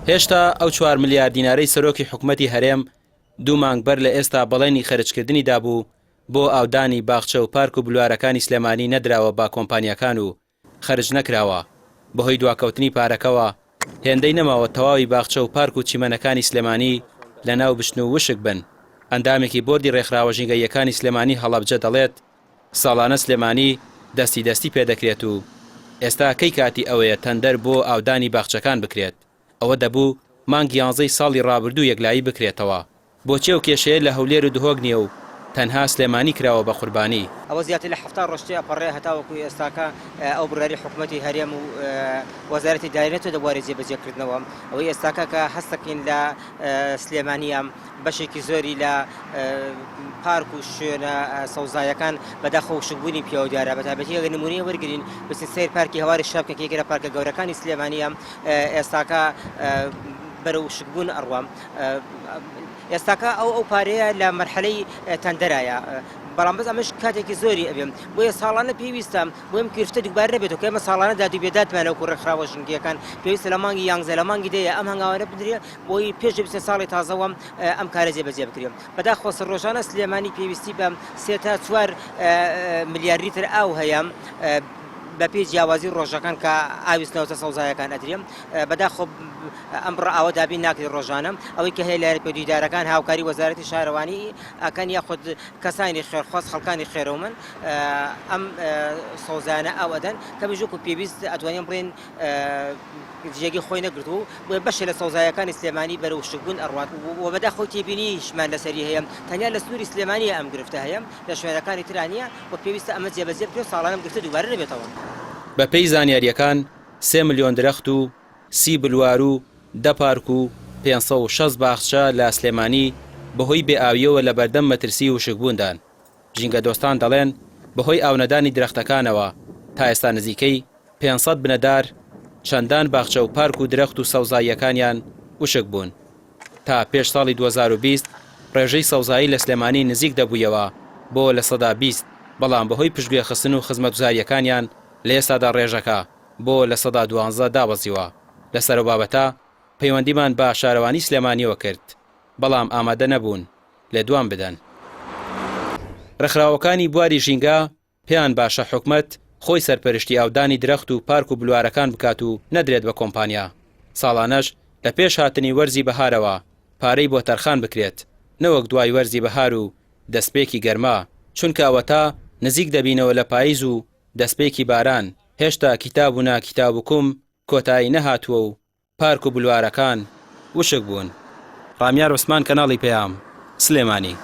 هێشتا ئەو 4 ملیار دینارەی سەرۆکی حکوومەتی هەرێم 2 مانگ بەر لە ئێستا بەڵێنی خەرجکردنی دابوو بۆ ئاودانی باخچە و پارک و بلوارەکانی سلێمانی نەدراوە با کۆمپانیەکان و خەرج نەکراوە. بەهۆی دواکەوتنی پارەکەوە هێندەی نەماوە تەواوی باخچە و پارک و چیمەنەکانی سلێمانی لەناو بشن و وشک بن. ئەندامێکی بۆردی ڕێکخراوە ژینگەیەکانی سلێمانی هەڵەبجە دەڵێت ساڵانە سلێمانی دەستی پێدەکرێت و ئێستا کەی کاتی ئەوەیە تەندەر بۆ ئاودانی باخچەکان بکرێت. ئەوە دەبوو مانگی 11 ساڵی ڕابردوو یەکلایی بکرێتەوە. بۆچی ئەو کێشەیە لە هەولێر و دهۆک نییە و تەنها سلێمانی کراوە بە قوربانی؟ ئەوە زیاتر لە 70 ڕۆژتێ ئەپەڕێ هەتاوەکو ئێستاکە ئەو بڕیاری حکوومەتی هەرێم و وەزارەتی دارێتەوە دەبوارە جێبەجێکردنەوە. ئەوەی ئێستاکە کە هەستەکەین لە سلێمانیە بەشێکی زۆری لە پارک و شوێنە سەوزایەکان بەداخەوە شکبوونی پێوە دیارە بەتابەتی ئەگەر نمونەیە وەرگرین بچین سەیر پارکی هەواری شابکە کە یەکێکە پارکە گەورەکانی سلێمانیە ئێستاکە بەرەو شکبوون ئەڕوام. ئێستاکە ئەو پارەیە لە مەرحەلەی تەندەرایە بەڵام بەس ئەمەش کاتێکی زۆری ئەبێم بۆیە ساڵانە پێویستە بۆم گرفتە دووبارە نەبێتەوە کە ئێمە ساڵانە دادوبێداتمانە و ڕێکخراوە ژنگیەکان پێویستە لە مانگی 11 لە مانگی دەیە ئەم هەنگاوانە بدرێ بۆی پێش 20 ساڵی تازەوە ئەم کارە جێبەجێ بکرێن. بەداخۆ ڕۆژانە سلێمانی پێویستی بە 3 تا 4 ملیار لیتر ئاو هەیە بە پێی جیاوازی ڕۆژەکان کە ئاویستنەوەتە سەوزایەکان ئەدرێم. بەداخۆ ئەم ڕەئاوە دابین ناکرێت ڕۆژانە ئەوەی کە هەیە لە پێدیدارەکان هاوکاری وەزارەتی شارەوانی ئەکەن یاخود کەسانی خێرخواست خەڵکانی خێرەومن ئەم سەوزانە ئاو ئەدەن کە بژووکو پێویست ئەتوانین بڵێن جێگی خۆی نەگرتووە بۆیە بەشێ لە سەوزایەکانی سلێمانی بەرەو شکبوون ئەڕوات و بەداخۆی تێبینیشمان لەسەری هەیە تەنیا لە سنووری سلێمانیە ئەم گرفتە هەیە لە شوێنەکانی ترانیە و پێویستە ئەمە جێبەجێ بکرێت ساڵانە گرفتە دووبارە نەبێتەوە. بەپێی زانیاریەکان 3 ملیۆن درەخت و 30 بلوار و 10 پارک و 560 باخچە لە سلێمانی بەهۆی بێئاویەوە لە بەردەم مەترسی و شکبووندان. ژینگە دۆستان دەڵێن بەهۆی ئاونەدانی درەختەکانەوە تا ئێستا نزیکەی 500 بنەدار چەندان باخچە و پارک و درەخت و سەوزاییەکانیان وشک بوون. تا پێش ساڵی 2020 ڕێژەی سەوزایی لە سلێمانی نزیک دەبوویەوە بۆ لە 120 بەڵام بەهۆی پشتگوێخستن و خزمەتگوزاریەکانیان لە ئێستادا ڕێژەکە بۆ لە 112 دابەزیوە. لەسەر بابەتە پەیوەندیمان بە شارەوانی سلێمانیەوە کرد بەڵام ئامادە نەبوون لێ دوام بدەن. ڕێکخراوەکانی بواری ژینگە پێیان باشە حکومەت خۆی سەرپەرشتی ئاودانی درەخت و پارک و بلوارەکان بکات و نەدرێت بە کۆمپانیا. ساڵانەش لە پێش هاتنی وەرزی بەهارەوە پارەی بۆ تەرخان بکرێت نەوەک دوای وەرزی بەهار و دەستپێکی گەرما چونکە ئەوە تا نزیک دەبینەوە لە پاییز و دەستپێکی باران. هێشتا کتاب و ناکتابوکم کۆتایی نەهاتووە و پارک و بلوارەکان وشک بوون. ڕامیار عوسمان کەناڵی پەیام سلێمانی.